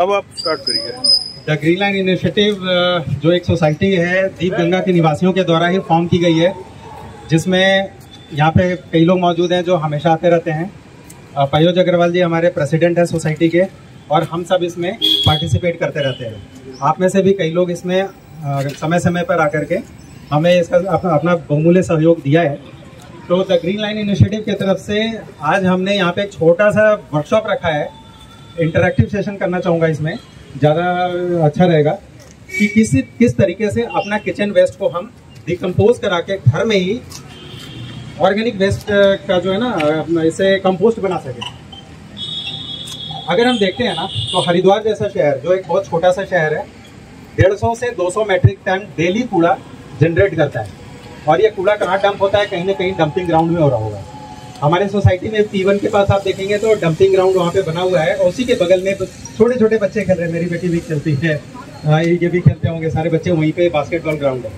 अब आप स्टार्ट करिए। द ग्रीन लाइन इनिशिएटिव जो एक सोसाइटी है दीप गंगा के निवासियों के द्वारा ही फॉर्म की गई है, जिसमें यहाँ पे कई लोग मौजूद हैं जो हमेशा आते रहते हैं। पयोज अग्रवाल जी हमारे प्रेसिडेंट हैं सोसाइटी के, और हम सब इसमें पार्टिसिपेट करते रहते हैं। आप में से भी कई लोग इसमें समय समय पर आकर के हमें इसका अपना बहुमूल्य सहयोग दिया है। तो द ग्रीन लाइन इनिशिएटिव की तरफ से आज हमने यहाँ पे एक छोटा सा वर्कशॉप रखा है। इंटरैक्टिव सेशन करना चाहूँगा, इसमें ज़्यादा अच्छा रहेगा कि किस तरीके से अपना किचन वेस्ट को हम डिकम्पोज करा के घर में ही ऑर्गेनिक वेस्ट का जो है ना इसे कंपोस्ट बना सके। अगर हम देखते हैं ना तो हरिद्वार जैसा शहर जो एक बहुत छोटा सा शहर है, 150 से 200 मैट्रिक टन डेली कूड़ा जनरेट करता है। और ये कूड़ा कहाँ डंप होता है? कहीं ना कहीं डंपिंग ग्राउंड में हो रहा होगा। हमारे सोसाइटी में P1 के पास आप देखेंगे तो डंपिंग ग्राउंड वहाँ पे बना हुआ है, और उसी के बगल में छोटे छोटे बच्चे खेल रहे हैं। मेरी बेटी भी खेलती है, ये भी खेलते होंगे सारे बच्चे। वहीं पे बास्केटबॉल ग्राउंड है,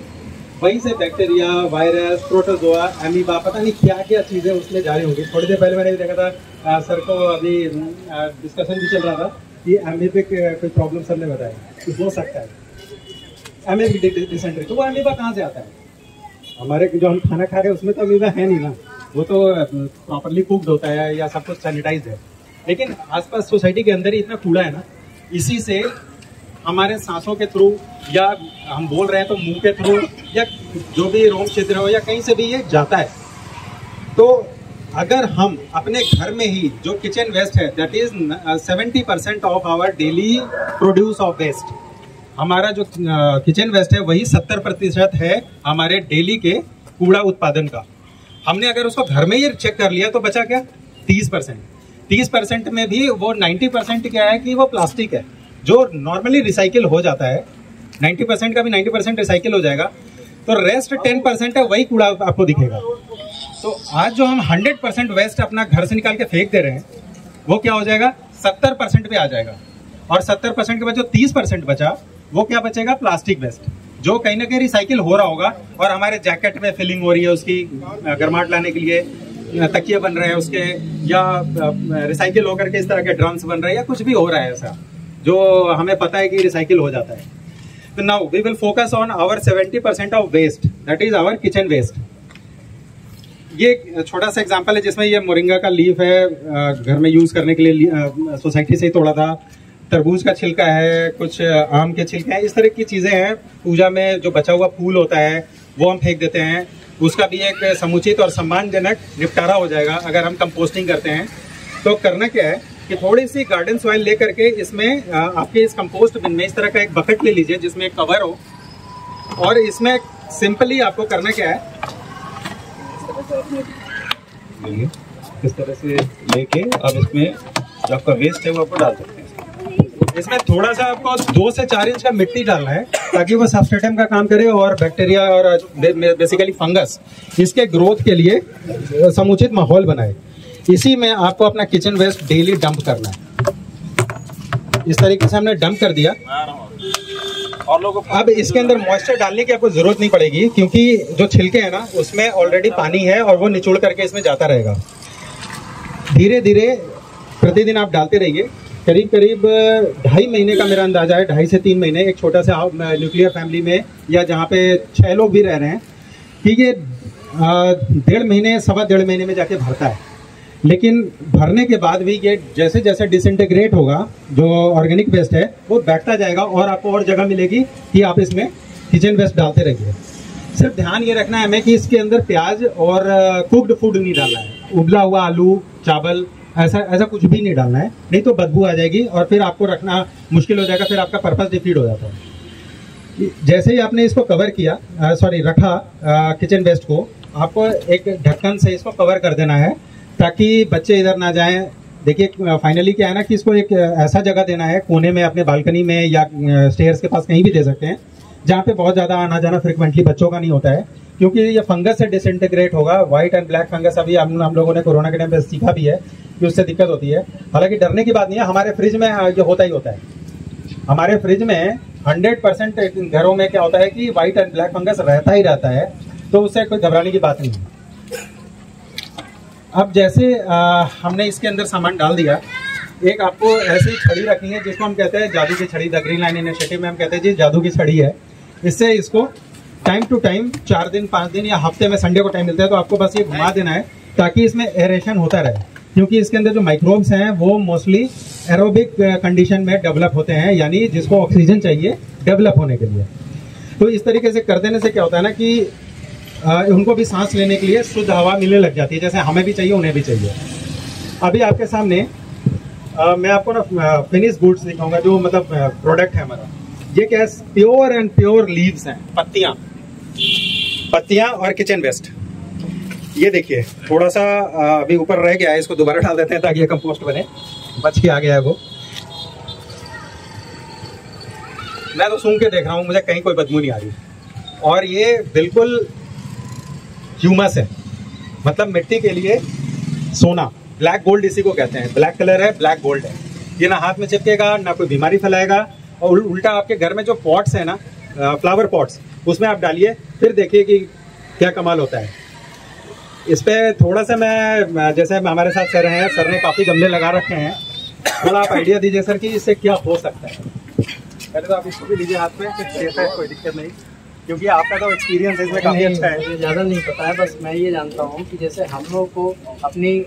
वहीं से बैक्टीरिया, वायरस, प्रोटोजोआ, एमीबा, पता नहीं क्या क्या चीज़ें उसमें जा रही होंगी। थोड़ी देर पहले मैंने देखा था सर को अभी डिस्कशन भी चल रहा था कि एमीबिक कोई प्रॉब्लम सर ने बताया कि हो सकता है एमीबिक डिसेंट्री। तो वो एमीबा कहाँ से आता है? हमारे जो हम खाना खा रहे हैं उसमें तो अमीबा है नहीं ना, वो तो प्रॉपरली कुक्ड होता है या सब कुछ सैनिटाइज है। लेकिन आसपास सोसाइटी के अंदर ही इतना कूड़ा है ना, इसी से हमारे सांसों के थ्रू, या हम बोल रहे हैं तो मुंह के थ्रू, या जो भी रोम छिद्र हो या कहीं से भी ये जाता है। तो अगर हम अपने घर में ही जो किचन वेस्ट है, that is 70% of our daily produce of waste, हमारा जो किचन वेस्ट है वही 70% है हमारे डेली के कूड़ा उत्पादन का। हमने अगर उसको घर में ही चेक कर लिया तो बचा क्या? 30%। 30% में भी वो 90% क्या है कि वो प्लास्टिक है जो नॉर्मली रिसाइकिल हो जाता है। 90% का भी 90% रिसाइकिल हो जाएगा, तो रेस्ट 10% है, वही कूड़ा आपको दिखेगा। तो आज जो हम 100% वेस्ट अपना घर से निकाल के फेंक दे रहे हैं, वो क्या हो जाएगा? 70% पे आ जाएगा। और 70% के बाद जो 30% बचा, वो क्या बचेगा? प्लास्टिक वेस्ट, जो कहीं ना कहीं रिसाइकिल हो रहा होगा। और हमारे जैकेट में फिलिंग हो रही है, उसकी गर्माहट लाने के लिए तकिए बन रहे हैं उसके, या रिसाइकिल होकर के इस तरह के ड्रम्स बन रहे हैं, या कुछ भी हो रहा है ऐसा जो हमें पता है कि रिसाइकिल हो जाता है। तो now we will focus on our 70% of waste, that is our kitchen waste. ये छोटा सा एग्जांपल है जिसमें ये मोरिंगा का लीफ है, घर में यूज करने के लिए सोसाइटी से ही तोड़ा था। तरबूज का छिलका है, कुछ आम के छिलके हैं, इस तरह की चीजें हैं। पूजा में जो बचा हुआ फूल होता है वो हम फेंक देते हैं, उसका भी एक समुचित और सम्मानजनक निपटारा हो जाएगा अगर हम कंपोस्टिंग करते हैं। तो करना क्या है कि थोड़ी सी गार्डन सॉइल ले करके इसमें आपके इस कंपोस्ट बिन में इस तरह का एक बकेट ले लीजिए जिसमें एक कवर हो, और इसमें सिंपली आपको करना क्या है, इस तरह से लेके अब इसमें जो आपका वेस्ट है वो आपको डाल सकते हैं। इसमें थोड़ा सा आपको 2 से 4 इंच का मिट्टी डालना है ताकि वो सबस्ट्रेटम का काम करे, और बैक्टीरिया और बेसिकली फंगस इसके ग्रोथ के लिए समुचित माहौल बनाए। इसी में आपको अपना किचन वेस्ट डेली डंप करना है। इस तरीके से हमने डंप कर दिया। और लोगों अब इसके अंदर मॉइस्चर डालने की आपको जरूरत नहीं पड़ेगी, क्योंकि जो छिलके हैं ना उसमें ऑलरेडी पानी है और वो निचोड़ करके इसमें जाता रहेगा। धीरे धीरे प्रतिदिन आप डालते रहिए। करीब करीब 2.5 महीने का मेरा अंदाजा है, 2.5 से 3 महीने एक छोटा सा न्यूक्लियर फैमिली में, या जहाँ पे 6 लोग भी रह रहे हैं, कि ये 1.5 महीने, 1.25 महीने में जाके भरता है। लेकिन भरने के बाद भी ये जैसे जैसे डिसइंटीग्रेट होगा, जो ऑर्गेनिक वेस्ट है वो बैठता जाएगा, और आपको और जगह मिलेगी कि आप इसमें किचन वेस्ट डालते रहिए। सिर्फ ध्यान ये रखना है हमें कि इसके अंदर प्याज और कुक्ड फूड नहीं डालना है, उबला हुआ आलू, चावल, ऐसा कुछ भी नहीं डालना है, नहीं तो बदबू आ जाएगी और फिर आपको रखना मुश्किल हो जाएगा, फिर आपका पर्पस डिफीट हो जाता है। जैसे ही आपने इसको कवर किया, रखा किचन वेस्ट को, आपको एक ढक्कन से इसको कवर कर देना है ताकि बच्चे इधर ना जाएं। देखिए फाइनली क्या है ना कि इसको एक ऐसा जगह देना है, कोने में, अपने बालकनी में या स्टेयर्स के पास कहीं भी दे सकते हैं, जहाँ पे बहुत ज़्यादा आना जाना फ्रिक्वेंटली बच्चों का नहीं होता है, क्योंकि ये फंगस से डिसइंटीग्रेट होगा। व्हाइट एंड ब्लैक फंगस अभी हम लोगों ने कोरोना के टाइम पे सीखा भी है कि उससे दिक्कत होती है। हालांकि डरने की बात नहीं है, हमारे फ्रिज में ये होता ही होता है। हमारे फ्रिज में 100% घरों में क्या होता है कि व्हाइट एंड ब्लैक फंगस रहता ही रहता है, तो उससे कोई घबराने की बात नहीं है। अब जैसे हमने इसके अंदर सामान डाल दिया, एक आपको ऐसी छड़ी रखनी है जिसको हम कहते हैं जादू की छड़ी। द ग्रीन लाइन इनिशिएटिव में हम कहते हैं जी जादू की छड़ी है। इससे इसको टाइम टू टाइम 4 दिन 5 दिन या हफ्ते में संडे को टाइम मिलता है तो आपको बस ये घुमा देना है ताकि इसमें एरेशन होता रहे, क्योंकि इसके अंदर जो माइक्रोब्स हैं वो मोस्टली एरोबिक कंडीशन में डेवलप होते हैं, यानी जिसको ऑक्सीजन चाहिए डेवलप होने के लिए। तो इस तरीके से कर देने से क्या होता है ना कि उनको भी सांस लेने के लिए शुद्ध हवा मिलने लग जाती है, जैसे हमें भी चाहिए उन्हें भी चाहिए। अभी आपके सामने मैं आपको ना फिनिश गुड्स दिखाऊंगा, जो मतलब प्रोडक्ट है हमारा। ये क्या है, प्योर एंड प्योर लीव्स हैं, पत्तियां और किचन वेस्ट। ये देखिए थोड़ा सा अभी ऊपर रह गया है, इसको दोबारा डाल देते हैं ताकि ये कंपोस्ट बने। बच के आ गया है वो। मैं तो सूंघ के देख रहा हूँ, मुझे कहीं कोई बदबू नहीं आ रही। और ये बिल्कुल ह्यूमस है, मतलब मिट्टी के लिए सोना, ब्लैक गोल्ड इसी को कहते हैं। ब्लैक कलर है, ब्लैक गोल्ड है। ये ना हाथ में चिपकेगा, ना कोई बीमारी फैलाएगा। और उल्टा आपके घर में जो पॉट्स है ना, फ्लावर पॉट्स, उसमें आप डालिए, फिर देखिए कि क्या कमाल होता है। इस पे थोड़ा सा मैं, जैसे हमारे साथ सर हैं, सर ने काफ़ी गमले लगा रखे हैं, थोड़ा आप आइडिया दीजिए सर कि इससे क्या हो सकता है। पहले तो आप इसको भी लीजिए हाथ में, सेफ है, कोई दिक्कत नहीं, क्योंकि आपका तो एक्सपीरियंस है इसमें काफ़ी अच्छा है। मुझे ज़्यादा नहीं पता है, बस मैं ये जानता हूँ कि जैसे हम लोग को अपनी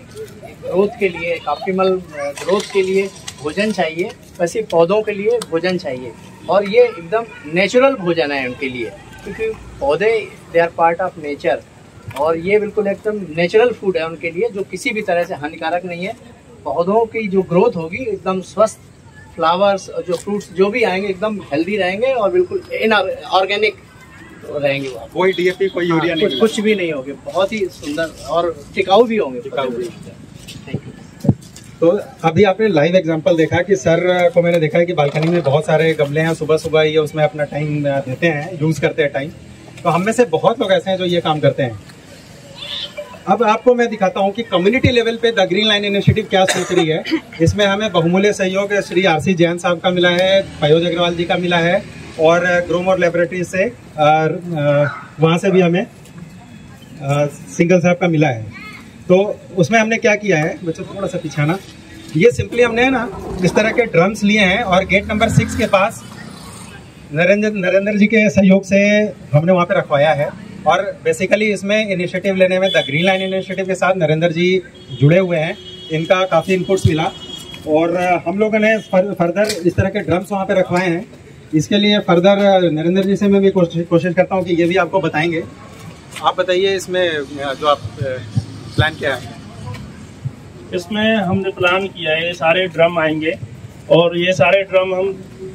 ग्रोथ के लिए, ऑप्टिमल ग्रोथ के लिए भोजन चाहिए, वैसे पौधों के लिए भोजन चाहिए। और ये एकदम नेचुरल भोजन है उनके लिए, क्योंकि पौधे they are part of nature, और ये बिल्कुल एकदम नेचुरल फूड है उनके लिए, जो किसी भी तरह से हानिकारक नहीं है। पौधों की जो ग्रोथ होगी एकदम स्वस्थ, फ्लावर्स और जो फ्रूट्स जो भी आएंगे एकदम हेल्दी रहेंगे और बिल्कुल ऑर्गेनिक रहेंगे। वो कोई डीएपी, कोई यूरिया नहीं, कुछ भी नहीं होंगे, बहुत ही सुंदर और टिकाऊ भी होंगे। Thank you. तो अभी आपने लाइव एग्जांपल देखा कि सर को मैंने देखा है कि बालकनी में बहुत सारे गमले हैं, सुबह सुबह ये उसमें अपना टाइम देते हैं, यूज़ करते हैं टाइम। तो हम में से बहुत लोग ऐसे हैं जो ये काम करते हैं। अब आपको मैं दिखाता हूँ कि कम्युनिटी लेवल पे द ग्रीन लाइन इनिशिएटिव क्या सोच रही है। इसमें हमें बहुमूल्य सहयोग श्री आरसी जैन साहब का मिला है, पयोज अग्रवाल जी का मिला है, और ग्रोमोर लेबोरेटरी से वहाँ से भी हमें सिंगल साहब का मिला है। तो उसमें हमने क्या किया है, बच्चों थोड़ा सा पीछे ना, ये सिंपली हमने ना इस तरह के ड्रम्स लिए हैं और गेट नंबर 6 के पास नरेंद्र जी के सहयोग से हमने वहाँ पे रखवाया है। और बेसिकली इसमें इनिशिएटिव लेने में द ग्रीन लाइन इनिशिएटिव के साथ नरेंद्र जी जुड़े हुए हैं, इनका काफ़ी इनपुट्स मिला और हम लोगों ने फर्दर इस तरह के ड्रम्स वहाँ पे रखवाए हैं। इसके लिए फर्दर नरेंद्र जी से मैं भी कोशिश करता हूँ कि ये भी आपको बताएंगे। आप बताइए इसमें जो आप प्लान किया है। इसमें हमने प्लान किया है, ये सारे ड्रम आएंगे और ये सारे ड्रम हम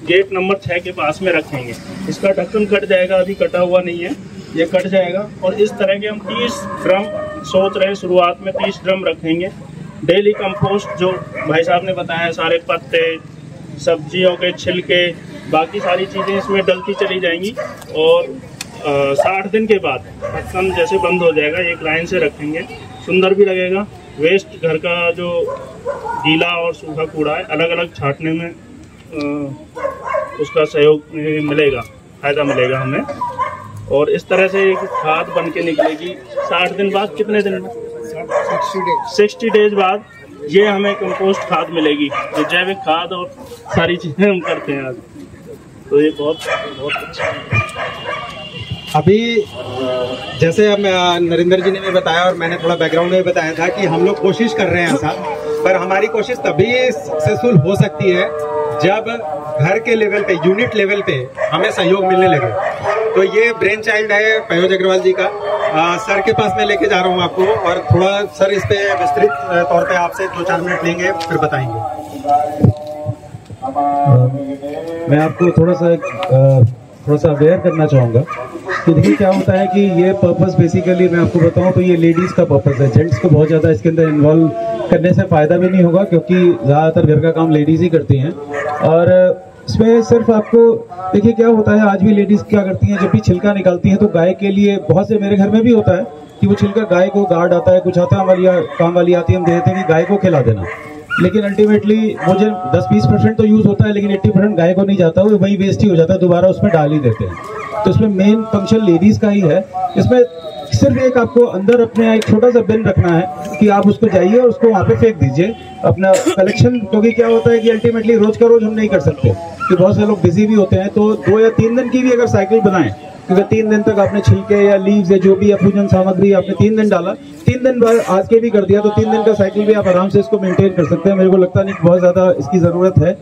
गेट नंबर 6 के पास में रखेंगे। इसका ढक्कन कट जाएगा, अभी कटा हुआ नहीं है, ये कट जाएगा। और इस तरह के हम 30 ड्रम सोच रहे हैं, शुरुआत में 30 ड्रम रखेंगे। डेली कंपोस्ट जो भाई साहब ने बताया, सारे पत्ते, सब्जियों के छिलके, बाकी सारी चीज़ें इसमें डलती चली जाएंगी। और 60 दिन के बाद ढक्कन जैसे बंद हो जाएगा, एक लाइन से रखेंगे, सुंदर भी लगेगा। वेस्ट घर का जो गीला और सूखा कूड़ा है अलग अलग छांटने में उसका सहयोग मिलेगा, फ़ायदा मिलेगा हमें। और इस तरह से एक खाद बन के निकलेगी। 60 दिन बाद, कितने दिन में, 60 डेज बाद ये हमें कंपोस्ट खाद मिलेगी, जो जैविक खाद और सारी चीज़ें हम करते हैं आज। तो ये बहुत अच्छा है। अभी जैसे हम नरेंद्र जी ने भी बताया और मैंने थोड़ा बैकग्राउंड में बताया था कि हम लोग कोशिश कर रहे हैं ऐसा, पर हमारी कोशिश तभी सक्सेसफुल हो सकती है जब घर के लेवल पे, यूनिट लेवल पे हमें सहयोग मिलने लगे। तो ये ब्रेन चाइल्ड है पयोज अग्रवाल जी का। सर के पास मैं लेके जा रहा हूँ आपको, और थोड़ा सर इस पे विस्तृत तौर पे आपसे 2-4 मिनट लेंगे, फिर बताएंगे। मैं आपको थोड़ा सा अवेयर करना चाहूँगा कि देखिए क्या होता है कि ये पर्पस बेसिकली मैं आपको बताऊं तो ये लेडीज़ का पर्पस है। जेंट्स को बहुत ज़्यादा इसके अंदर इन्वॉल्व करने से फ़ायदा भी नहीं होगा, क्योंकि ज़्यादातर घर का काम लेडीज़ ही करती हैं। और इसमें सिर्फ आपको देखिए क्या होता है, आज भी लेडीज़ क्या करती हैं, जब भी छिलका निकालती हैं तो गाय के लिए, बहुत से मेरे घर में भी होता है कि वो छिलका गाय को गार्ड आता है, कुछ आता है, हमारी काम वाली आती है, हम देते हैं कि गाय को खिला देना। लेकिन अल्टीमेटली मुझे 10-20% तो यूज़ होता है, लेकिन 80% गाय को नहीं जाता, वो वही वेस्ट ही हो जाता है, दोबारा उसमें डाल ही देते हैं। तो इसमें मेन फंक्शन लेडीज़ का ही है। इसमें सिर्फ एक आपको अंदर अपने एक छोटा सा बिन रखना है कि आप उसको जाइए और उसको वहाँ पे फेंक दीजिए अपना कलेक्शन। क्योंकि क्या होता है कि अल्टीमेटली रोज का रोज हम नहीं कर सकते, कि बहुत से लोग बिजी भी होते हैं। तो 2 या 3 दिन की भी अगर साइकिल बनाएं, क्योंकि 3 दिन तक आपने छिलके या लीव्स या जो भी पूजन सामग्री आपने 3 दिन डाला, 3 दिन बाद आज के भी कर दिया, तो 3 दिन का साइकिल भी आप आराम से इसको मेंटेन कर सकते हैं। मेरे को लगता नहीं बहुत ज्यादा इसकी जरूरत है।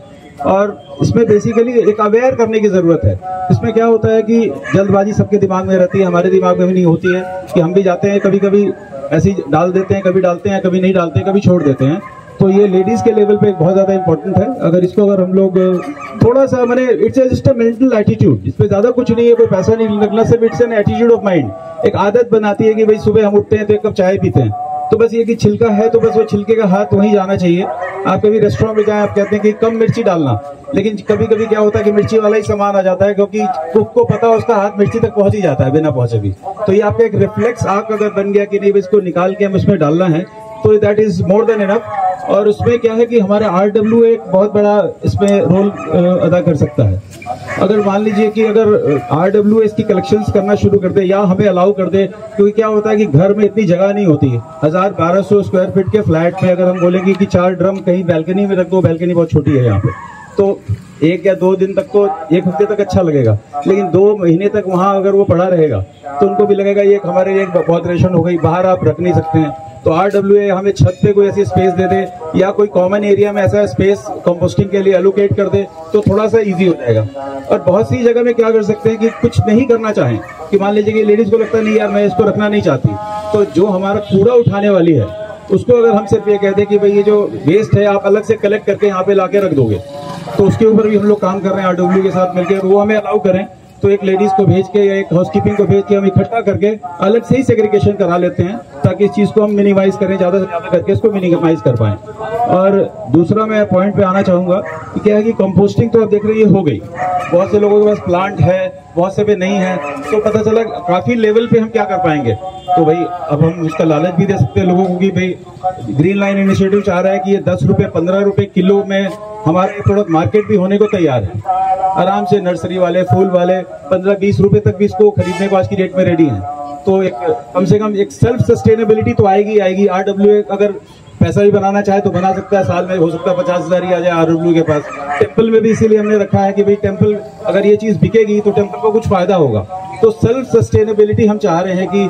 और इसमें बेसिकली एक अवेयर करने की जरूरत है। इसमें क्या होता है कि जल्दबाजी सबके दिमाग में रहती है, हमारे दिमाग में भी नहीं होती है, कि हम भी जाते हैं कभी कभी ऐसे ही डाल देते हैं, कभी डालते हैं, कभी नहीं डालते हैं, कभी छोड़ देते हैं। तो ये लेडीज के लेवल पे बहुत ज्यादा इंपॉर्टेंट है। अगर हम लोग थोड़ा सा मैंने it's just a mental attitude, इसमें ज्यादा कुछ नहीं है, कोई पैसा नहीं लगना, सिर्फ it's an attitude of mind. एक आदत बनाती है कि भाई सुबह हम उठते हैं तो 1 कप चाय पीते हैं, तो बस ये कि छिलका है तो बस वो छिलके का हाथ वहीं जाना चाहिए। आप कभी रेस्टोरेंट में जाएं, आप कहते हैं कि कम मिर्ची डालना, लेकिन कभी कभी क्या होता है कि मिर्ची वाला ही सामान आ जाता है, क्योंकि कुक को पता है उसका हाथ मिर्ची तक पहुंच ही जाता है बिना पहुंचे भी। तो ये आपका एक रिफ्लेक्स आंख अगर बन गया कि नहीं इसको निकाल के हम इसमें डालना है, तो that is more than enough. और उसमें क्या है कि हमारा RW एक बहुत बड़ा इसमें रोल अदा कर सकता है। अगर मान लीजिए कि अगर RW इसकी कलेक्शंस करना शुरू कर दे या हमें अलाउ कर दे, क्योंकि क्या होता है कि घर में इतनी जगह नहीं होती है। 1000-1200 स्क्वायर फीट के फ्लैट में अगर हम बोलेंगे कि 4 ड्रम कहीं बैल्कनी में रख दो, बैल्कनी बहुत छोटी है यहाँ पे, तो 1 या 2 दिन तक तो 1 हफ्ते तक अच्छा लगेगा, लेकिन 2 महीने तक वहां अगर वो पड़ा रहेगा तो उनको भी लगेगा ये हमारे लिए बहुत रेशन हो गई, बाहर आप रख नहीं सकते हैं। तो RWA हमें छत पे कोई ऐसी स्पेस दे दे या कोई कॉमन एरिया में ऐसा स्पेस कंपोस्टिंग के लिए एलोकेट कर दे, तो थोड़ा सा इजी हो जाएगा। और बहुत सी जगह में क्या कर सकते हैं कि कुछ नहीं करना चाहें, कि मान लीजिए कि लेडीज को लगता है नहीं यार मैं इसको रखना नहीं चाहती, तो जो हमारा कूड़ा उठाने वाली है उसको अगर हम सिर्फ ये कह दें कि भाई ये जो वेस्ट है आप अलग से कलेक्ट करके यहाँ पे लाके रख दोगे, तो उसके ऊपर भी हम लोग काम कर रहे हैं RW के साथ मिलकर। वो हमें अलाउ करें तो एक लेडीज को भेज के या एक हाउसकीपिंग को भेज के हम इकट्ठा करके अलग से ही सेग्रीगेशन करा लेते हैं, ताकि इस चीज को हम मिनिमाइज करें, ज्यादा से ज्यादा करके इसको मिनिमाइज कर पाएं। और दूसरा मैं पॉइंट पे आना चाहूंगा कि क्या है कि कंपोस्टिंग तो आप देख रहे हैं हो गई, बहुत से लोगों के पास प्लांट है, बहुत से पे नहीं है, तो पता चला काफी लेवल पे हम क्या कर पाएंगे। तो भाई अब हम उसका लालच भी दे सकते हैं लोगों को कि भाई ग्रीन लाइन इनिशिएटिव चाह रहा है कि ये 10 रुपए 15 रुपए किलो में हमारे प्रोडक्ट मार्केट भी होने को तैयार है। आराम से नर्सरी वाले, फूल वाले 15-20 रुपए तक भी इसको खरीदने को आज की डेट में रेडी हैं। तो एक कम से कम एक सेल्फ सस्टेनेबिलिटी तो आएगी। RWA अगर पैसा भी बनाना चाहे तो बना सकता है, साल में हो सकता है 50,000 ही आ जाए RW के पास। टेम्पल में भी इसीलिए हमने रखा है कि भाई टेम्पल अगर ये चीज बिकेगी तो टेम्पल को कुछ फायदा होगा। तो सेल्फ सस्टेनेबिलिटी हम चाह रहे हैं कि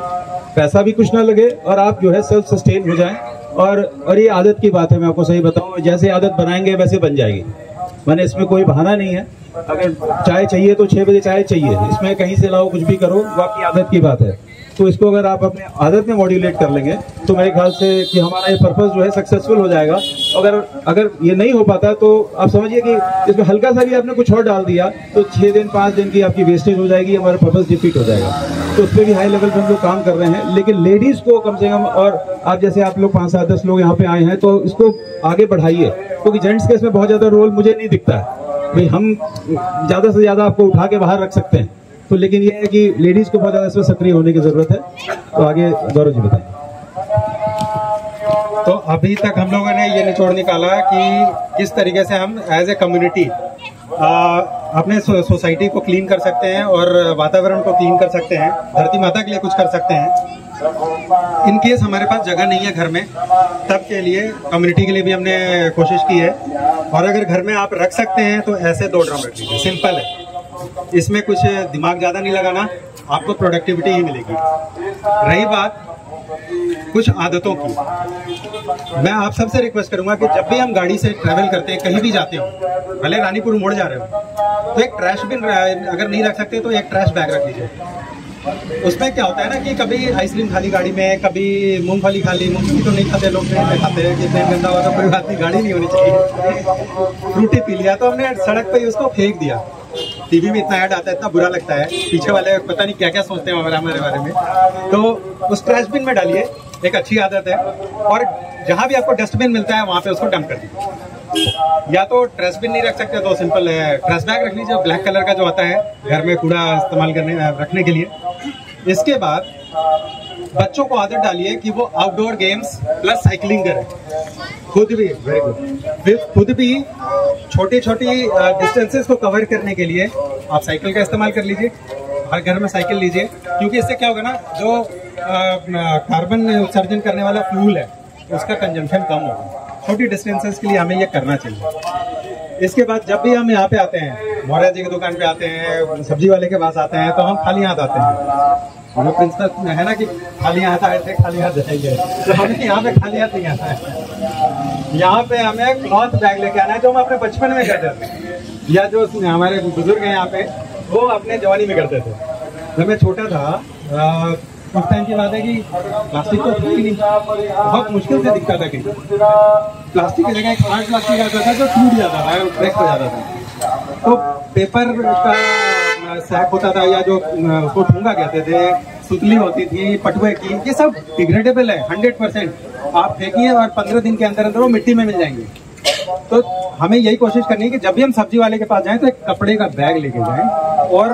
पैसा भी कुछ ना लगे और आप जो है सेल्फ सस्टेन हो जाएं। और ये आदत की बात है, मैं आपको सही बताऊं, जैसे आदत बनाएंगे वैसे बन जाएगी। मैंने इसमें कोई बहाना नहीं है, अगर चाय चाहिए तो 6 बजे चाय चाहिए, इसमें कहीं से लाओ कुछ भी करो, वो आपकी आदत की बात है। तो इसको अगर आप अपने आदत में मॉड्यूलेट कर लेंगे तो मेरे ख्याल से कि हमारा ये पर्पस जो है सक्सेसफुल हो जाएगा। अगर ये नहीं हो पाता तो आप समझिए कि इसमें हल्का सा भी आपने कुछ और डाल दिया तो 6 दिन 5 दिन की आपकी वेस्टेज हो जाएगी, हमारा पर्पस डिफीट हो जाएगा। तो उस पर भी हाई लेवल पर हम लोग काम कर रहे हैं, लेकिन लेडीज को कम से कम, और आप जैसे आप लोग 5-7-10 लोग यहाँ पे आए हैं तो इसको आगे बढ़ाइए, क्योंकि जेंट्स के इसमें बहुत ज्यादा रोल मुझे नहीं दिखता है। भाई हम ज्यादा से ज्यादा आपको उठा के बाहर रख सकते हैं, तो लेकिन ये है कि लेडीज को बहुत ज्यादा इसमें सक्रिय होने की जरूरत है। तो आगे गौरव जी बताएं। तो अभी तक हम लोगों ने ये निचोड़ निकाला कि किस तरीके से हम एज ए कम्युनिटी अपने सोसाइटी को क्लीन कर सकते हैं और वातावरण को क्लीन कर सकते हैं, धरती माता के लिए कुछ कर सकते हैं। इन केस हमारे पास जगह नहीं है घर में, तब के लिए कम्युनिटी के लिए भी हमने कोशिश की है। और अगर घर में आप रख सकते हैं तो ऐसे 2 ड्रम रख लीजिए, सिंपल है, इसमें कुछ दिमाग ज्यादा नहीं लगाना, आपको प्रोडक्टिविटी ही मिलेगी। रही बात कुछ आदतों की, मैं आप सबसे रिक्वेस्ट करूंगा कि जब भी हम गाड़ी से ट्रैवल करते हैं, कहीं भी जाते हो, भले रानीपुर मोड़ जा रहे हो, तो एक ट्रैश बिन अगर नहीं रख सकते तो एक ट्रैश बैग रख लीजिए। उसमें क्या होता है ना कि कभी आइसक्रीम खा ली गाड़ी में, कभी मूंगफली खा ली, मूंगफली तो नहीं खाते लोग, ट्रेन में खाते हैं कि ट्रेन गंदा हुआ तो कोई बात नहीं, गाड़ी नहीं होनी चाहिए। फ्रूटी पी लिया तो हमने सड़क पे ही उसको फेंक दिया। टीवी में इतना ऐड आता है, इतना बुरा लगता है, पीछे वाले पता नहीं क्या क्या सोचते हैं हमारे बारे में। तो उस ट्रैश बिन में डालिए, एक अच्छी आदत है। और जहां भी आपको डस्टबिन मिलता है वहां पे उसको डंप कर दीजिए। या तो ट्रैश बिन नहीं रख सकते तो सिंपल ट्रैश बैग रख लीजिए, ब्लैक कलर का जो आता है घर में कूड़ा इस्तेमाल रखने के लिए। इसके बाद बच्चों को आदत डालिए कि वो आउटडोर गेम्स प्लस साइकिलिंग करें, खुद भी, वेरी गुड, खुद भी छोटी छोटी डिस्टेंसेस को कवर करने के लिए आप साइकिल का इस्तेमाल कर लीजिए। हर घर में साइकिल लीजिए, क्योंकि इससे क्या होगा ना, जो कार्बन उत्सर्जन करने वाला फ्यूल है उसका कंजम्पशन कम होगा। छोटी डिस्टेंसेस के लिए हमें ये करना चाहिए। इसके बाद जब भी हम यहाँ पे आते हैं, मौर्य जी की दुकान पे आते हैं, सब्जी वाले के पास आते हैं, तो हम खाली हाथ आते हैं। हमें प्रिंसिपल है ना कि खाली हाथ आए थे खाली हाथ जाएंगे, तो हमें यहाँ पे खाली हाथ नहीं आता है। यहाँ पे हमें क्लॉथ बैग लेके आना है, जो हम अपने बचपन में करते थे, या जो हमारे बुजुर्ग हैं यहाँ पे वो अपने जवानी में करते थे। जब मैं छोटा था उस टाइम की बात है कि प्लास्टिक तो था ही नहीं, बहुत मुश्किल से दिखता था कहीं। प्लास्टिक की जगह एक हार्ड प्लास्टिक आता था जो टूट जाता था, ब्रेक हो जाता था। तो पेपर का सैक होता था, या जो उसको ठूंगा कहते थे, सुतली होती थी पटुए की, ये सब डिग्रेडेबल है 100%। आप फेंकिए और 15 दिन के अंदर अंदर वो मिट्टी में मिल जाएंगे। तो हमें यही कोशिश करनी है कि जब भी हम सब्जी वाले के पास जाएं तो एक कपड़े का बैग लेके जाएं। और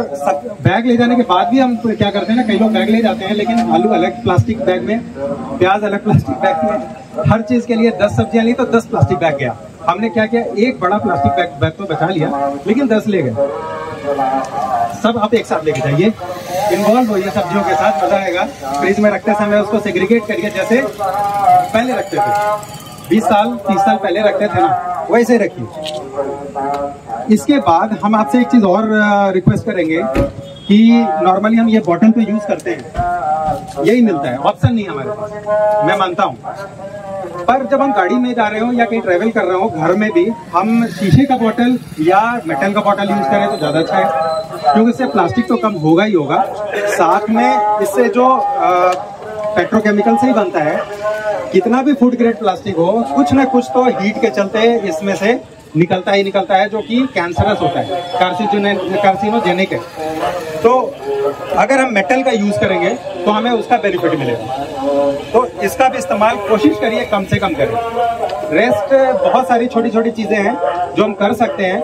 बैग ले जाने के बाद भी हम क्या करते हैं ना, कई लोग बैग ले जाते हैं लेकिन आलू अलग प्लास्टिक बैग में, प्याज अलग प्लास्टिक बैग में, हर चीज के लिए 10 सब्जियां ली तो 10 प्लास्टिक बैग गया। हमने क्या किया, एक बड़ा प्लास्टिक बैग तो बचा लिया लेकिन 10 ले गए। सब आप एक साथ लेके जाइए, इन्वॉल्व होइए सब्जियों के साथ, मजा आएगा। फ्रिज में रखते समय उसको सेग्रीगेट करिए, जैसे पहले रखते थे 20 साल 30 साल पहले रखते थे ना, वैसे रखिए। इसके बाद हम आपसे एक चीज और रिक्वेस्ट करेंगे कि नॉर्मली हम ये बॉटल पे यूज करते हैं, यही मिलता है, ऑप्शन नहीं हमारे पास, मैं मानता हूँ। पर जब हम गाड़ी में जा रहे हो या कहीं ट्रेवल कर रहे हो, घर में भी हम शीशे का बॉटल या मेटल का बॉटल यूज करें तो ज्यादा अच्छा है, क्योंकि इससे प्लास्टिक तो कम होगा ही होगा, साथ में इससे जो पेट्रोकेमिकल से ही बनता है, कितना भी फूड ग्रेड प्लास्टिक हो, कुछ ना कुछ तो हीट के चलते इसमें से निकलता ही निकलता है, जो कि कैंसरस होता है, कार्सिनोजेनिक है। तो अगर हम मेटल का यूज करेंगे तो हमें उसका बेनिफिट मिलेगा। तो इसका भी इस्तेमाल कोशिश करिए कम से कम करें। रेस्ट बहुत सारी छोटी छोटी चीजें हैं जो हम कर सकते हैं,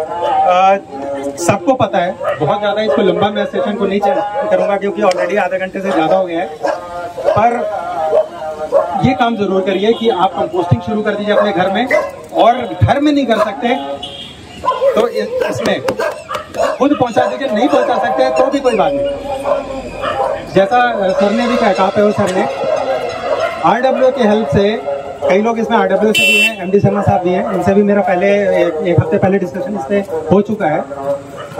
सबको पता है, बहुत ज्यादा इसको लंबा मैं सेशन को नहीं करूंगा क्योंकि ऑलरेडी आधे घंटे से ज्यादा हो गया है। पर ये काम जरूर करिए कि आप कंपोस्टिंग शुरू कर दीजिए अपने घर में, और घर में नहीं कर सकते तो इसमें खुद पहुंचा दीजिए, नहीं पहुंचा सकते तो भी कोई बात नहीं। जैसा सर ने भी कहा है, वो सर ने RWA की हेल्प से, कई लोग इसमें RWA से भी हैं, MD शर्मा साहब भी हैं, इनसे भी मेरा पहले एक हफ्ते पहले डिस्कशन इससे हो चुका है।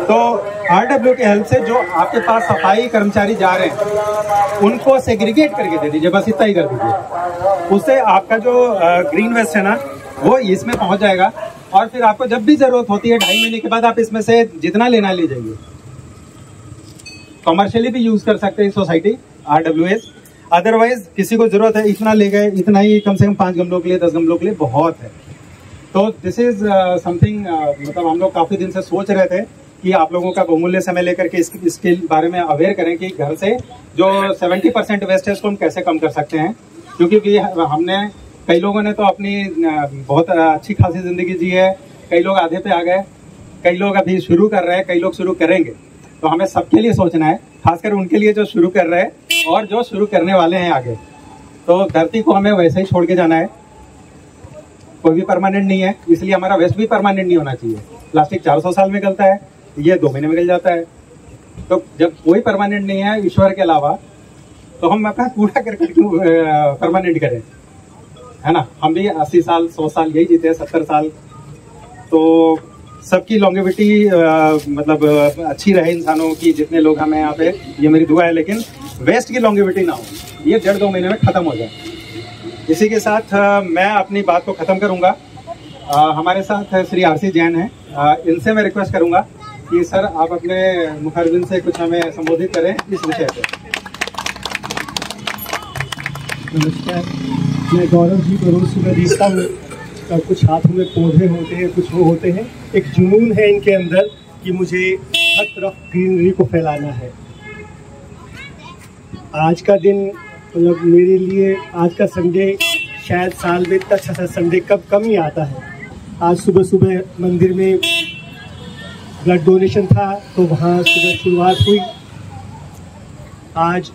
तो RWA की हेल्प से जो आपके पास सफाई कर्मचारी जा रहे हैं उनको सेग्रीगेट करके दे दीजिए, बस इतना ही कर दीजिए। उससे आपका जो ग्रीन वेस्ट है ना वो इसमें पहुंच जाएगा, और फिर आपको जब भी जरूरत होती है 2.5 महीने के बाद आप इसमें से जितना लेना ले जाइए। कमर्शियली भी यूज कर सकते हैं सोसाइटी RWAs, अदरवाइज किसी को जरूरत है इतना ले गए, इतना ही कम से कम 5 गमलों के लिए 10 गमलों के लिए बहुत है। तो दिस इज समथिंग, मतलब हम लोग काफी दिन से सोच रहे थे कि आप लोगों का बहुमूल्य समय लेकर के इसके बारे में अवेयर करें कि घर से जो 70% वेस्ट है उसको हम कैसे कम कर सकते हैं। क्योंकि हमने, कई लोगों ने तो अपनी बहुत अच्छी खासी जिंदगी जी है, कई लोग आधे पे आ गए, कई लोग अभी शुरू कर रहे हैं, कई लोग शुरू करेंगे। तो हमें सबके लिए सोचना है, खासकर उनके लिए जो शुरू कर रहे हैं और जो शुरू करने वाले हैं आगे। तो धरती को हमें वैसे ही छोड़ के जाना है, कोई भी परमानेंट नहीं है, इसलिए हमारा वेस्ट भी परमानेंट नहीं होना चाहिए। प्लास्टिक 400 साल में गलता है, ये 2 महीने में गल जाता है। तो जब कोई परमानेंट नहीं है ईश्वर के अलावा, तो हम अपना पूरा करके परमानेंट करें, है ना। हम भी 80 साल 100 साल यही जीते हैं, 70 साल। तो सबकी लॉन्गेविटी मतलब अच्छी रहे इंसानों की, जितने लोग हमें यहाँ पे, ये मेरी दुआ है। लेकिन वेस्ट की लॉन्गेविटी ना हो, ये 1.5-2 महीने में खत्म हो जाए। इसी के साथ मैं अपनी बात को खत्म करूंगा। हमारे साथ श्री RC जैन हैं, इनसे मैं रिक्वेस्ट करूंगा कि सर आप अपने मुखारबिन से कुछ हमें संबोधित करें इस विषय पे। नमस्कार, मैं गौरव जी बरूद से मैं देखता हूँ, कुछ हाथों में पौधे होते हैं, कुछ वो होते हैं, एक जुनून है इनके अंदर कि मुझे हर तरफ ग्रीनरी को फैलाना है। आज का दिन, मतलब मेरे लिए आज का संडे शायद साल में इतना अच्छा संडे कम ही आता है। आज सुबह सुबह मंदिर में ब्लड डोनेशन था, तो वहाँ सुबह शुरुआत हुई। आज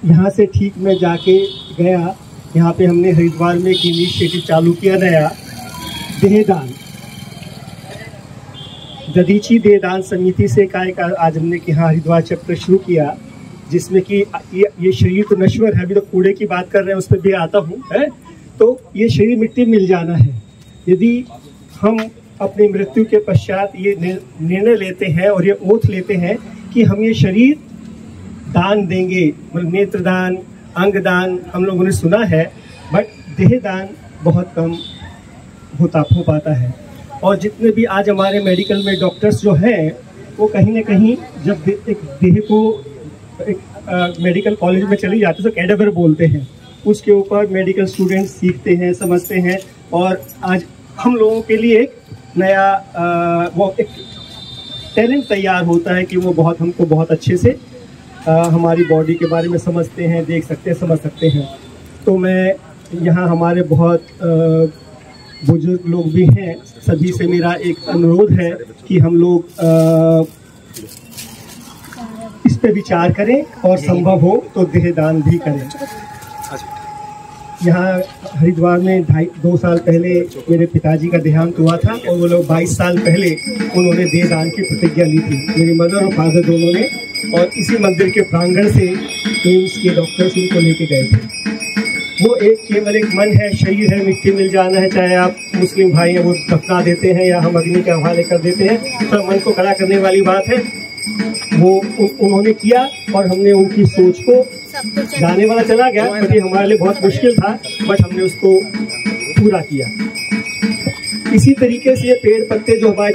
यहाँ से ठीक मैं जाके गया, यहाँ पे हमने हरिद्वार में एक इनिशिएटिव चालू किया नया, देहदान। दधीची देहदान समिति से आज हमने कि हाँ हरिद्वार चैप्टर शुरू किया, जिसमें कि ये शरीर तो नश्वर है, अभी तो कूड़े की बात कर रहे हैं, उस पर भी आता हूँ है। तो ये शरीर मिट्टी मिल जाना है। यदि हम अपनी मृत्यु के पश्चात ये निर्णय लेते हैं और ये ओथ लेते हैं कि हम ये शरीर दान देंगे, मतलब नेत्रदान, अंगदान हम लोगों ने सुना है, बट देहदान बहुत कम हो पाता है। और जितने भी आज हमारे मेडिकल में डॉक्टर्स जो हैं, वो कहीं ना कहीं जब एक देह को एक मेडिकल कॉलेज में चले जाते हैं तो कैडेवर बोलते हैं, उसके ऊपर मेडिकल स्टूडेंट्स सीखते हैं, समझते हैं, और आज हम लोगों के लिए एक नया वो एक टैलेंट तैयार होता है कि वो हमको बहुत अच्छे से हमारी बॉडी के बारे में समझते हैं, देख सकते हैं, समझ सकते हैं। तो मैं यहाँ हमारे बहुत बुजुर्ग लोग भी हैं, सभी से मेरा एक अनुरोध है कि हम लोग इस पे विचार करें और संभव हो तो देहदान भी करें। यहाँ हरिद्वार में 2 साल पहले मेरे पिताजी का देहांत हुआ था, और वो लोग 22 साल पहले उन्होंने देहदान की प्रतिज्ञा ली थी, मेरी मदर और फादर दोनों ने, और इसी मंदिर के प्रांगण से एम्स के डॉक्टर्स उनको लेके गए थे। वो केवल एक मन है, शरीर है, मिट्टी मिल जाना है, चाहे आप मुस्लिम भाई हैं वो दफना देते हैं या हम अग्नि के हवाले कर देते हैं, तो मन को खड़ा करने वाली बात है। वो उन्होंने किया और हमने उनकी सोच को, गाने वाला चला गया बट ये हमारे लिए बहुत मुश्किल था, बट हमने उसको पूरा किया। इसी तरीके से ये पेड़ पत्ते जो हमारे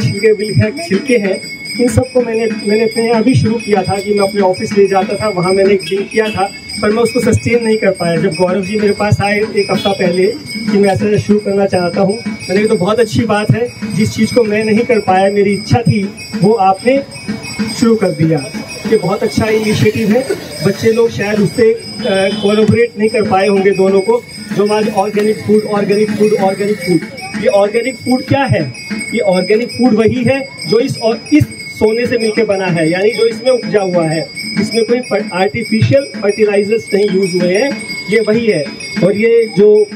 छिलके हैं, इन सबको मैंने अपने यहाँ भी शुरू किया था कि मैं अपने ऑफिस ले जाता था, वहाँ मैंने एक दिन किया था, पर मैं उसको सस्टेन नहीं कर पाया। जब गौरव जी मेरे पास आए 1 हफ्ता पहले कि मैं ऐसा शुरू करना चाहता हूँ, मैंने कहा तो बहुत अच्छी बात है, जिस चीज़ को मैं नहीं कर पाया, मेरी इच्छा थी, वो आपने शुरू कर दिया। ये बहुत अच्छा इनिशिएटिव है। बच्चे लोग शायद उससे कोलैबोरेट नहीं कर पाए होंगे दोनों को, जो हमारे ऑर्गेनिक फूड। ये ऑर्गेनिक फूड क्या है? ये ऑर्गेनिक फूड वही है जो इस सोने से मिलकर बना है, यानी जो इसमें उपजा हुआ है, इसमें कोई आर्टिफिशियल फर्टिलाइजर्स नहीं यूज हुए हैं, ये वही है। और ये जो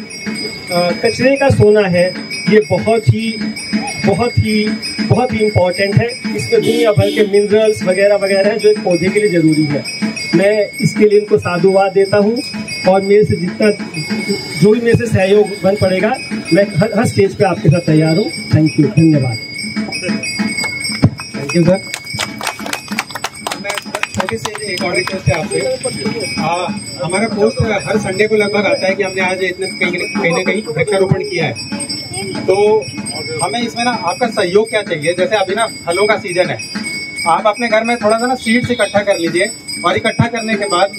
कचरे का सोना है, ये बहुत ही इम्पोर्टेंट है। इसमें दुनिया भर के मिनरल्स वगैरह हैं जो एक पौधे के लिए ज़रूरी है। मैं इसके लिए इनको साधुवाद देता हूँ, और मेरे से जो भी मेरे से सहयोग बन पड़ेगा, मैं हर स्टेज पे आपके साथ तैयार हूँ। थैंक यू, धन्यवाद। Thank you sir. मैं छोटी सी एक और रिक्वेस्ट है आपसे, हमारा पोस्ट हर संडे को लगभग आता है कि हमने आज कहीं ना कहीं वृक्षारोपण किया है, तो हमें इसमें ना आपका सहयोग क्या चाहिए। जैसे अभी ना फलों का सीजन है, आप अपने घर में थोड़ा सा ना सीड्स इकट्ठा कर लीजिए, और इकट्ठा करने के बाद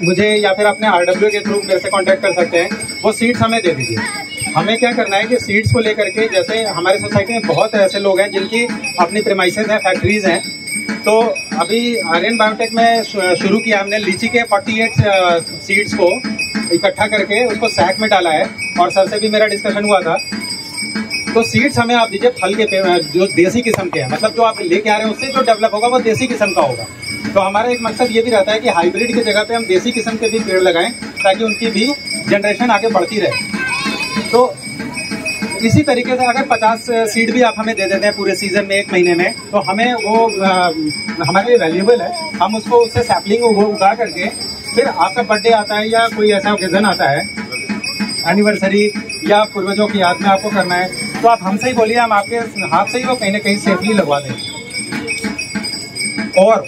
मुझे या फिर अपने RW के थ्रू मेरे से कांटेक्ट कर सकते हैं, वो सीड्स हमें दे दीजिए। हमें क्या करना है कि सीड्स को लेकर के, जैसे हमारे सोसाइटी में बहुत ऐसे लोग हैं जिनकी अपनी प्रीमाइसेस हैं, फैक्ट्रीज हैं, तो अभी आर्यन बायोटेक में शुरू किया हमने लीची के 48 सीड्स को इकट्ठा करके उसको सैक में डाला है, और सर से भी मेरा डिस्कशन हुआ था। तो सीड्स हमें आप दीजिए फल के जो देसी किस्म के हैं, मतलब जो आप लेके आ रहे हैं उससे जो डेवलप होगा वो देसी किस्म का होगा। तो हमारा एक मकसद ये भी रहता है कि हाइब्रिड की जगह पे हम देसी किस्म के भी पेड़ लगाएं, ताकि उनकी भी जनरेशन आगे बढ़ती रहे। तो इसी तरीके से अगर 50 सीड भी आप हमें दे देते हैं पूरे सीजन में 1 महीने में, तो हमें वो हमारे लिए वैल्यूएबल है। हम उसको उससे सैपलिंग उगा करके, फिर आपका बर्थडे आता है या कोई ऐसा ओकेजन आता है, एनिवर्सरी या पूर्वजों की याद में आपको करना है, तो आप हमसे ही बोलिए, हम आपके हाथ से ही वो कहीं ना कहीं सेफली लगवा देंगे। और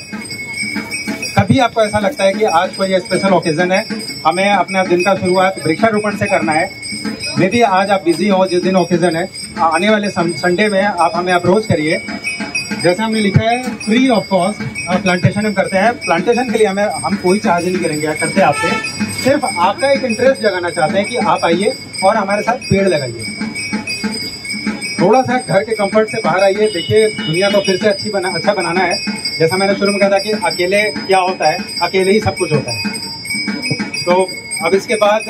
कभी आपको ऐसा लगता है कि आज कोई स्पेशल ओकेजन है, हमें अपना दिन का शुरुआत वृक्षारोपण से करना है, मे बी आज आप बिजी हो, जिस दिन ओकेजन है, आने वाले संडे में आप हमें अप्रोच करिए। जैसे हमने लिखा है फ्री ऑफ कॉस्ट प्लांटेशन हम करते हैं। प्लांटेशन के लिए हम कोई चार्ज नहीं करेंगे, करते आपसे सिर्फ आपका एक इंटरेस्ट जगाना चाहते हैं कि आप आइए और हमारे साथ पेड़ लगाइए। थोड़ा सा घर के कंफर्ट से बाहर आइए, देखिए दुनिया को फिर से अच्छा बनाना है। जैसा मैंने शुरू में कहा था कि अकेले क्या होता है, अकेले ही सब कुछ होता है। तो अब इसके बाद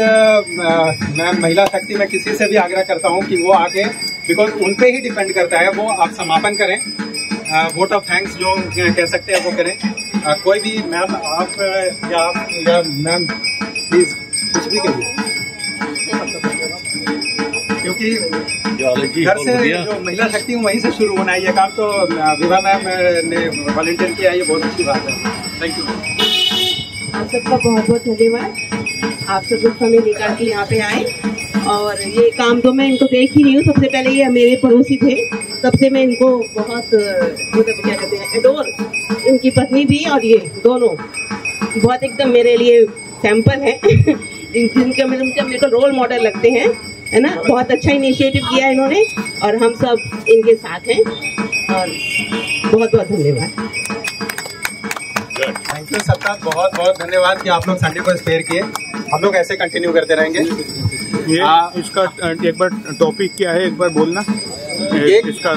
मैं महिला शक्ति में किसी से भी आग्रह करता हूँ कि वो आके, बिकॉज उन पे ही डिपेंड करता है, वो आप समापन करें, वोट ऑफ थैंक्स जो कह सकते हैं वो करें। कोई भी मैम आप या मैम प्लीज कुछ भी करिए, क्योंकि घर से जो महिला शक्ति वहीं से शुरू होना है। ये काम तो विभा मैम ने वॉलंटियर किया, ये बहुत अच्छी बात है। Thank you. आप सबका बहुत बहुत धन्यवाद। आप सब लोग समय निकाल के यहाँ पे आए, और ये काम तो मैं इनको देख ही रही हूँ। सबसे पहले ये मेरे पड़ोसी थे, तब से मैं इनको बहुत मतलब क्या कहते हैं, एडोर, इनकी पत्नी भी और ये दोनों बहुत एकदम मेरे लिए सैंपल है जिनके मेरे को रोल मॉडल लगते हैं, है ना। बहुत अच्छा इनिशिएटिव किया इन्होंने और हम सब इनके साथ हैं, और बहुत बहुत धन्यवाद। थैंक यू सबका बहुत बहुत धन्यवाद कि आप लोग संडे को स्पेयर किए। हम लोग ऐसे कंटिन्यू करते रहेंगे। ये इसका एक बार टॉपिक क्या है, एक बार बोलना। इसका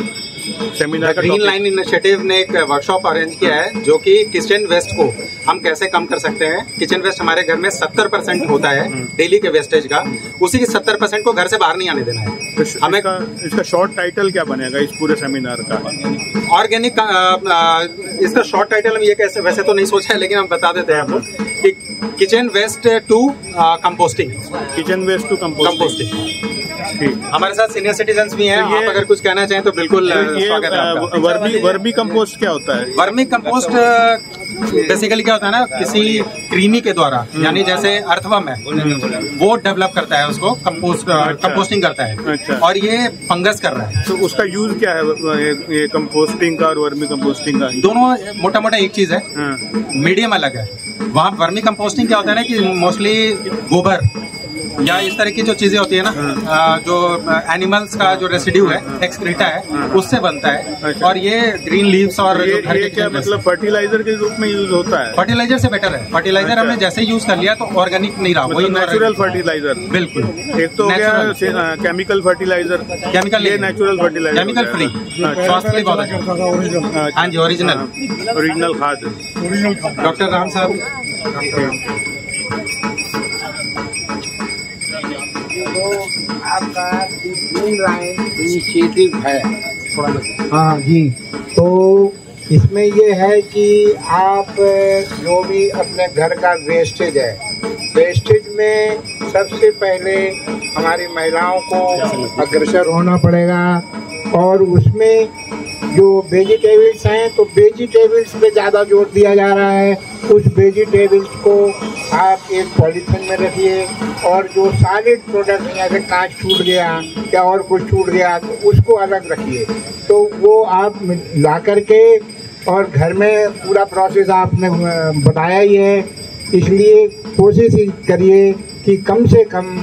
सेमिनार का ग्रीन लाइन इनिशिएटिव ने एक वर्कशॉप अरेंज किया है, जो कि किचन वेस्ट को हम कैसे कम कर सकते हैं। किचन वेस्ट हमारे घर में 70% होता है डेली के वेस्टेज का, उसी के 70% को घर से बाहर नहीं आने देना है। हमें इसका शॉर्ट टाइटल क्या बनेगा इस पूरे सेमिनार का? ऑर्गेनिक, इसका शॉर्ट टाइटल हम ये कैसे वैसे तो नहीं सोचा है, लेकिन हम बता देते हैं आपको कि kitchen waste to composting. Kitchen waste to composting. हमारे साथ सीनियर सिटीजन्स भी हैं, आप अगर कुछ कहना चाहें तो बिल्कुल स्वागत है आपका। वर्मी कंपोस्ट क्या होता है? वर्मी कंपोस्ट बेसिकली क्या होता है ना, किसी कृमि के द्वारा, यानी जैसे अर्थवर्म है वो डेवलप करता है उसको, कंपोस्टिंग करता है। अच्छा। और ये फंगस कर रहा है। तो उसका यूज क्या है, ये कंपोस्टिंग का और वर्मी कंपोस्टिंग का? दोनों मोटा मोटा एक चीज है, मीडियम अलग है। वहाँ वर्मी कंपोस्टिंग क्या होता है ना कि मोस्टली गोबर या इस तरह की जो चीजें होती है ना, जो एनिमल्स का जो रेसिड्यू है, एक्सक्रीटा है, उससे बनता है। अच्छा। और ये ग्रीन लीव्स और ये क्या मतलब फर्टिलाइजर के रूप में यूज होता है? फर्टिलाइजर से बेटर है। फर्टिलाइजर हमने जैसे यूज कर लिया तो ऑर्गेनिक नहीं रहा, वही नेचुरल फर्टिलाइजर। बिल्कुल। एक तो हो गया केमिकल फर्टिलाइजर, केमिकल, ये नेचुरल फर्टिलाइजर, केमिकल फ्री, स्वास्थ्य के लिए बहुत अच्छा। हाँ जी, ओरिजिनल खाद। डॉक्टर राम साहब। आपका ग्रीन लाइन इनिशिएटिव है थोड़ा। हाँ जी, तो इसमें ये है कि आप जो भी अपने घर का वेस्टेज है, वेस्टेज में सबसे पहले हमारी महिलाओं को अग्रसर होना पड़ेगा। और उसमें जो वेजिटेबल्स हैं तो वेजिटेबल्स पे ज़्यादा जोर दिया जा रहा है। उस वेजिटेबल्स को आप एक पॉलीथिन में रखिए, और जो सॉलिड प्रोडक्ट हैं जैसे कांच टूट गया या और कुछ टूट गया तो उसको अलग रखिए। तो वो आप ला करके, और घर में पूरा प्रोसेस आपने बताया ही है, इसलिए कोशिश करिए कि कम से कम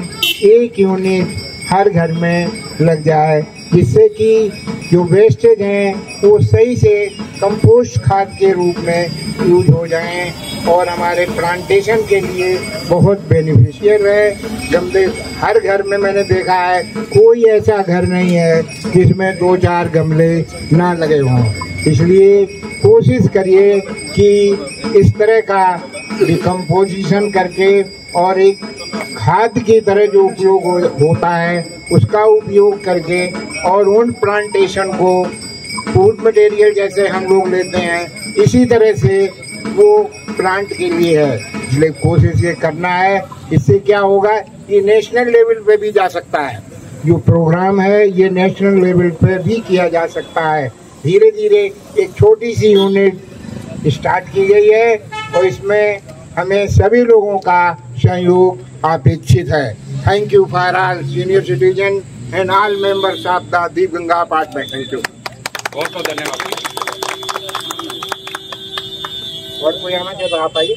1 यूनिट हर घर में लग जाए, जिससे कि जो वेस्टेज हैं वो सही से कंपोस्ट खाद के रूप में यूज हो जाएं और हमारे प्लांटेशन के लिए बहुत बेनिफिशियल है। गमले हर घर में मैंने देखा है, कोई ऐसा घर नहीं है जिसमें 2-4 गमले ना लगे हों। इसलिए कोशिश करिए कि इस तरह का डिकम्पोजिशन करके और एक खाद की तरह जो उपयोग होता है उसका उपयोग करके, और उन प्लांटेशन को फूड मटेरियल जैसे हम लोग लेते हैं इसी तरह से वो प्लांट के लिए है। इसलिए कोशिश ये करना है। इससे क्या होगा, ये नेशनल लेवल पे भी जा सकता है। जो प्रोग्राम है ये नेशनल लेवल पे भी किया जा सकता है। धीरे धीरे एक छोटी सी यूनिट स्टार्ट की गई है, और इसमें हमें सभी लोगों का सहयोग अपेक्षित है। Thank you for all senior citizen and all members of the Deep Ganga apartment. Thank you, बहुत बहुत धन्यवाद। और कोई आना चाहता आप आइए।